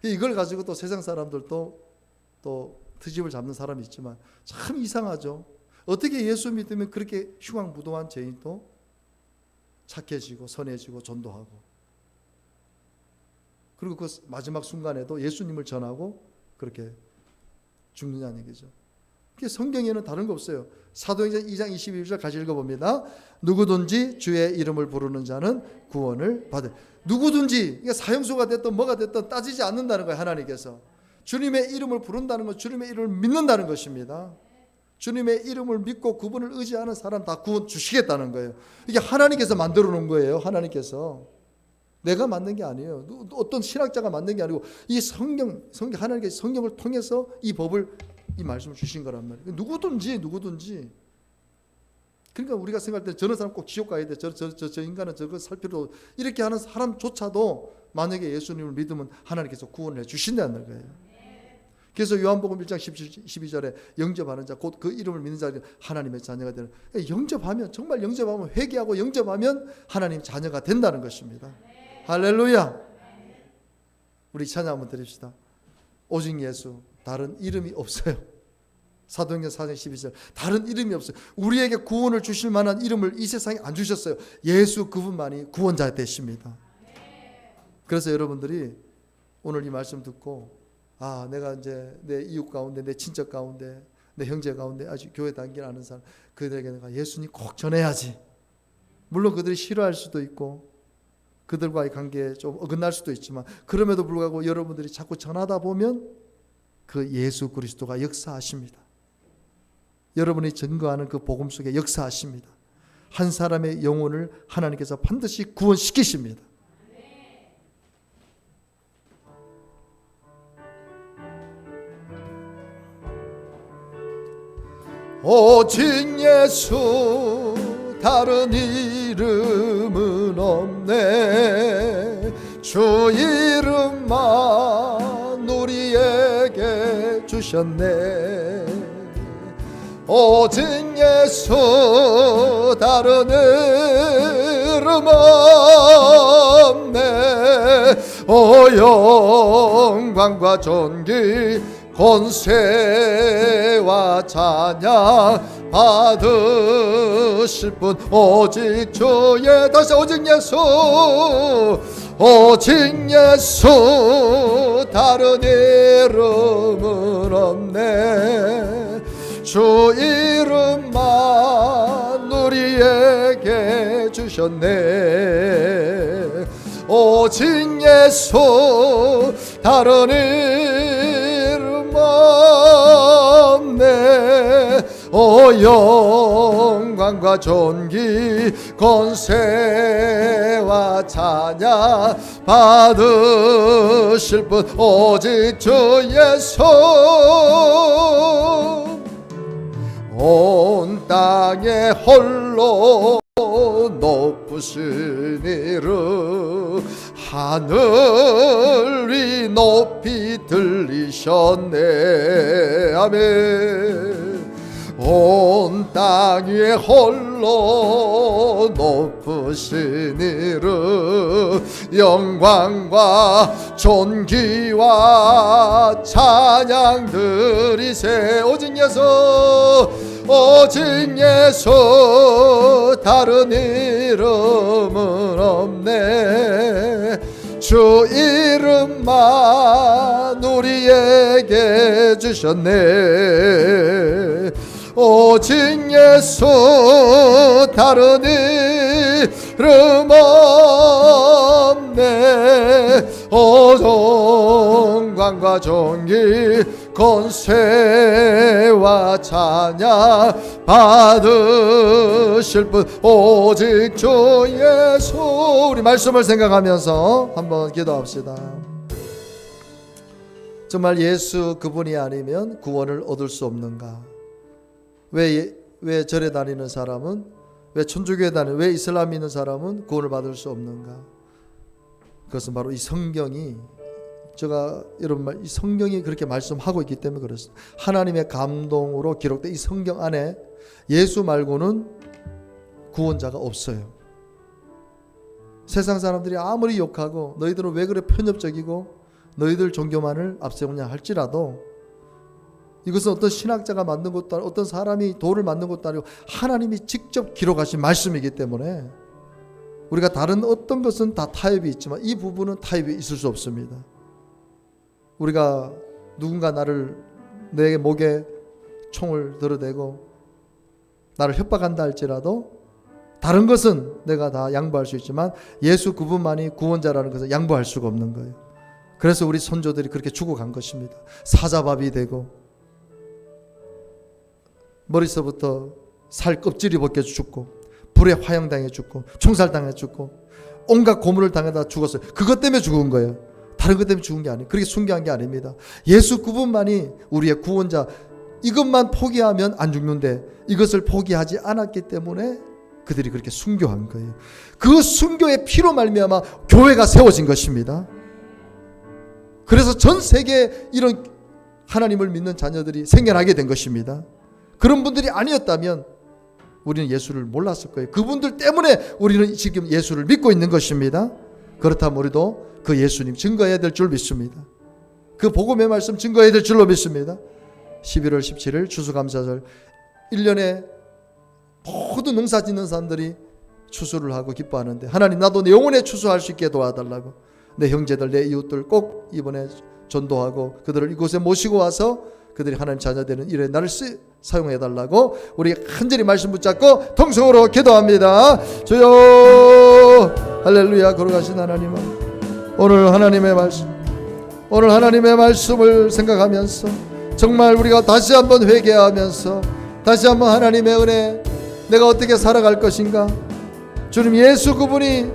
이걸 가지고 또 세상 사람들도 또 트집을 잡는 사람이 있지만 참 이상하죠. 어떻게 예수 믿으면 그렇게 흉악무도한 죄인도 착해지고 선해지고 전도하고 그리고 그 마지막 순간에도 예수님을 전하고 그렇게 죽느냐는 얘기죠. 성경에는 다른 거 없어요. 사도행전 2장 21절 같이 읽어봅니다. 누구든지 주의 이름을 부르는 자는 구원을 받을. 누구든지 그러니까 사형수가 됐든 뭐가 됐든 따지지 않는다는 거예요. 하나님께서 주님의 이름을 부른다는 건 주님의 이름을 믿는다는 것입니다. 주님의 이름을 믿고 그분을 의지하는 사람 다 구원 주시겠다는 거예요. 이게 하나님께서 만들어 놓은 거예요. 하나님께서. 내가 만든 게 아니에요. 어떤 신학자가 만든 게 아니고 이 성경 하나님께서 성경을 통해서 이 법을 이 말씀을 주신 거란 말이에요. 누구든지 그러니까 우리가 생각할 때 저런 사람 꼭 지옥 가야 돼. 저 인간은 저거 살 필요, 이렇게 하는 사람조차도 만약에 예수님을 믿으면 하나님께서 구원을 해 주신다는 거예요. 그래서 요한복음 1장 12절에 영접하는 자, 곧 그 이름을 믿는 자는 하나님의 자녀가 되는, 영접하면, 정말 영접하면, 회개하고 영접하면 하나님 자녀가 된다는 것입니다. 할렐루야. 우리 찬양 한번 드립시다. 오직 예수, 다른 이름이 없어요. 사도행전 4장 12절, 다른 이름이 없어요. 우리에게 구원을 주실 만한 이름을 이 세상에 안 주셨어요. 예수 그분만이 구원자 되십니다. 그래서 여러분들이 오늘 이 말씀 듣고, 내가 이제 내 이웃 가운데, 내 친척 가운데, 내 형제 가운데 아직 교회 다니지 않은 사람, 그들에게 내가 예수님 꼭 전해야지. 물론 그들이 싫어할 수도 있고 그들과의 관계에 좀 어긋날 수도 있지만, 그럼에도 불구하고 여러분들이 자꾸 전하다 보면 그 예수 그리스도가 역사하십니다. 여러분이 증거하는 그 복음 속에 역사하십니다. 한 사람의 영혼을 하나님께서 반드시 구원시키십니다. 오직 예수, 다른 이름은 없네. 주 이름만 우리에게 주셨네. 오직 예수, 다른 이름 없네. 영광과 존귀 권세와 찬양 받으실 분 오직 주의, 다시 오직 예수, 오직 예수, 다른 이름은 없네. 주 이름만 우리에게 주셨네. 오직 예수, 다른 이름 없네. 영광과 존귀 권세와 찬양 받으실 분 오직 주 예수. 온 땅에 홀로 높으신 이름 하늘이 높이 들리셨네. 아멘. 온 땅 위에 홀로 높으신 이름 영광과 존귀와 찬양 드리세. 오직 예수, 오직 예수, 다른 이름은 없네. 주 이름만 우리에게 주셨네. 오직 예수, 다른 이름 없네. 영광과 존귀 권세와 찬양 받으실 분 오직 주 예수. 우리 말씀을 생각하면서 한번 기도합시다. 정말 예수 그분이 아니면 구원을 얻을 수 없는가? 왜 절에 다니는 사람은, 왜 천주교에 다니는, 왜 이슬람 믿는 사람은 구원을 받을 수 없는가? 그것은 바로 이 성경이, 제가 여러분 이 성경이 그렇게 말씀하고 있기 때문에 그렇습니다. 하나님의 감동으로 기록된 이 성경 안에 예수 말고는 구원자가 없어요. 세상 사람들이 아무리 욕하고 너희들은 왜 그래 편협적이고 너희들 종교만을 앞세우냐 할지라도 이것은 어떤 신학자가 만든 것도 아니고 어떤 사람이 돌을 만든 것도 아니고 하나님이 직접 기록하신 말씀이기 때문에 우리가 다른 어떤 것은 다 타협이 있지만 이 부분은 타협이 있을 수 없습니다. 우리가 누군가 내 목에 총을 들어대고 나를 협박한다 할지라도 다른 것은 내가 다 양보할 수 있지만 예수 그분만이 구원자라는 것은 양보할 수가 없는 거예요. 그래서 우리 선조들이 그렇게 죽어간 것입니다. 사자밥이 되고 머리서부터 살 껍질이 벗겨져 죽고 불에 화형당해 죽고 총살당해 죽고 온갖 고문을 당하다 죽었어요. 그것 때문에 죽은 거예요. 다른 것 때문에 죽은 게 아니에요. 그렇게 순교한 게 아닙니다. 예수 그분만이 우리의 구원자. 이것만 포기하면 안 죽는데 이것을 포기하지 않았기 때문에 그들이 그렇게 순교한 거예요. 그 순교의 피로 말미암아 교회가 세워진 것입니다. 그래서 전 세계에 이런 하나님을 믿는 자녀들이 생겨나게 된 것입니다. 그런 분들이 아니었다면 우리는 예수를 몰랐을 거예요. 그분들 때문에 우리는 지금 예수를 믿고 있는 것입니다. 그렇다면 우리도 그 예수님 증거해야 될 줄 믿습니다. 그 복음의 말씀 증거해야 될 줄로 믿습니다. 11월 17일 추수감사절, 1년에 모든 농사 짓는 사람들이 추수를 하고 기뻐하는데 하나님 나도 내 영혼에 추수할 수 있게 도와달라고, 내 형제들 내 이웃들 꼭 이번에 전도하고 그들을 이곳에 모시고 와서 그들이 하나님 자녀 되는 일에 나를 사용해달라고 우리 간절히 말씀 붙잡고 통성으로 기도합니다. 주여 할렐루야. 거룩하신 하나님, 오늘 하나님의 말씀을 생각하면서 정말 우리가 다시 한번 회개하면서 다시 한번 하나님의 은혜, 내가 어떻게 살아갈 것인가, 주님 예수 그분이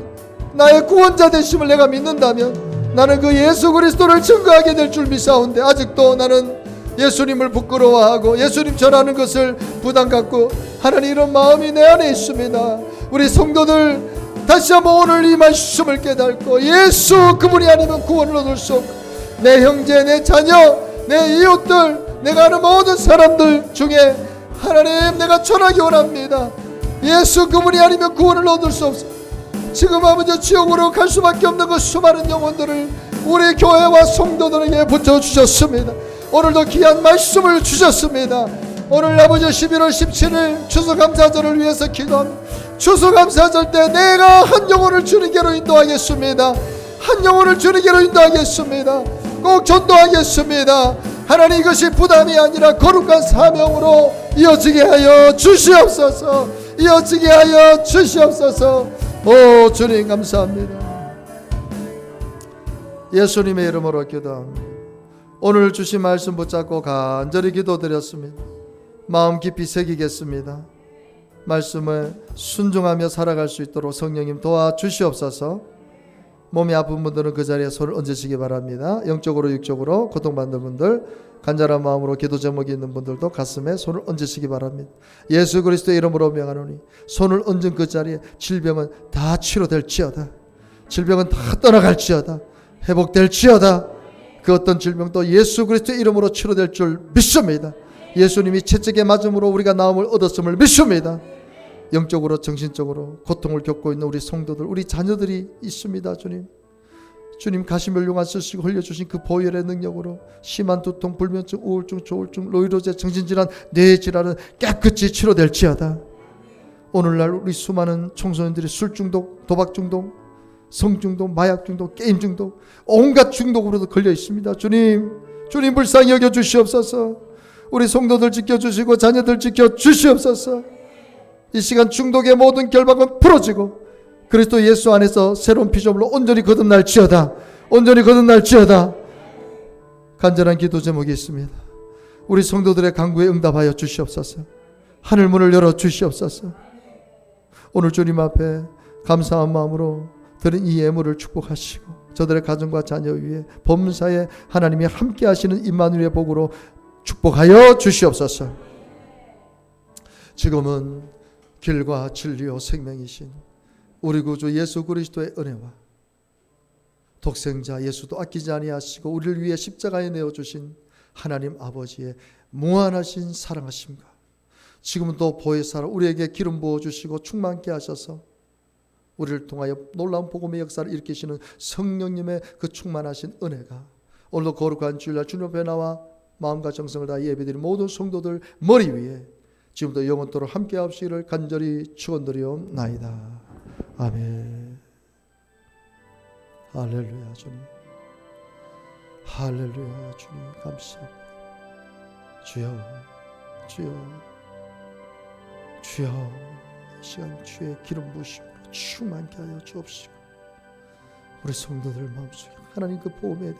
나의 구원자 되심을 내가 믿는다면 나는 그 예수 그리스도를 증거하게 될 줄 믿사온데 아직도 나는 예수님을 부끄러워하고 예수님 전하는 것을 부담 갖고 하나님 이런 마음이 내 안에 있습니다. 우리 성도들 다시 한번 오늘 이 말씀을 깨닫고 예수 그분이 아니면 구원을 얻을 수 없고 내 형제 내 자녀 내 이웃들 내가 아는 모든 사람들 중에 하나님 내가 전하기 원합니다. 예수 그분이 아니면 구원을 얻을 수 없습니다. 지금 아버지 지옥으로 갈 수밖에 없는 그 수많은 영혼들을 우리 교회와 성도들에게 붙여주셨습니다. 오늘도 귀한 말씀을 주셨습니다. 오늘 아버지 11월 17일 추수감사절을 위해서 기도합니다. 추수감사절 때 내가 한 영혼을 주님께로 인도하겠습니다. 한 영혼을 주님께로 인도하겠습니다. 꼭 전도하겠습니다. 하나님 이것이 부담이 아니라 거룩한 사명으로 이어지게 하여 주시옵소서. 이어지게 하여 주시옵소서. 오 주님 감사합니다. 예수님의 이름으로 기도합니다. 오늘 주신 말씀 붙잡고 간절히 기도드렸습니다. 마음 깊이 새기겠습니다. 말씀을 순종하며 살아갈 수 있도록 성령님 도와주시옵소서. 몸이 아픈 분들은 그 자리에 손을 얹으시기 바랍니다. 영적으로 육적으로 고통받는 분들, 간절한 마음으로 기도 제목이 있는 분들도 가슴에 손을 얹으시기 바랍니다. 예수 그리스도의 이름으로 명하노니 손을 얹은 그 자리에 질병은 다 치료될지어다. 질병은 다 떠나갈지어다. 회복될지어다. 그 어떤 질병도 예수 그리스도의 이름으로 치료될 줄 믿습니다. 예수님이 채찍에 맞음으로 우리가 나음을 얻었음을 믿습니다. 영적으로 정신적으로 고통을 겪고 있는 우리 성도들, 우리 자녀들이 있습니다. 주님 가시멸 용안 쓰시고 흘려주신 그 보혈의 능력으로 심한 두통, 불면증, 우울증, 조울증, 노이로제, 정신질환, 뇌질환은 깨끗이 치료될지어다. 오늘날 우리 수많은 청소년들이 술중독, 도박중독, 성중독, 마약중독, 게임중독, 온갖 중독으로도 걸려 있습니다. 주님 불쌍히 여겨주시옵소서. 우리 성도들 지켜주시고 자녀들 지켜주시옵소서. 이 시간 중독의 모든 결박은 풀어지고 그리스도 예수 안에서 새로운 피조물로 온전히 거듭날지어다. 온전히 거듭날지어다. 간절한 기도 제목이 있습니다. 우리 성도들의 간구에 응답하여 주시옵소서. 하늘문을 열어 주시옵소서. 오늘 주님 앞에 감사한 마음으로 드린 이 예물을 축복하시고 저들의 가정과 자녀 위에 범사에 하나님이 함께 하시는 임마누엘의 복으로 축복하여 주시옵소서. 지금은 길과 진리요 생명이신 우리 구주 예수 그리스도의 은혜와 독생자 예수도 아끼지 아니하시고 우리를 위해 십자가에 내어주신 하나님 아버지의 무한하신 사랑하심과 지금도 보혜사로 우리에게 기름 부어주시고 충만케 하셔서 우리를 통하여 놀라운 복음의 역사를 일으키시는 성령님의 그 충만하신 은혜가 오늘도 거룩한 주일날 주님 앞에 나와 마음과 정성을 다해 예배드리는 모든 성도들 머리 위에 지금도 영원토록 함께 하시기를 간절히 축원드리옵나이다. 아멘. 할렐루야 주님. 할렐루야 주님 감사합니다. 주여 이 시간 주의 기름 부으심으로 충만케 하여 주옵시고 우리 성도들 마음속에 하나님 그 보험에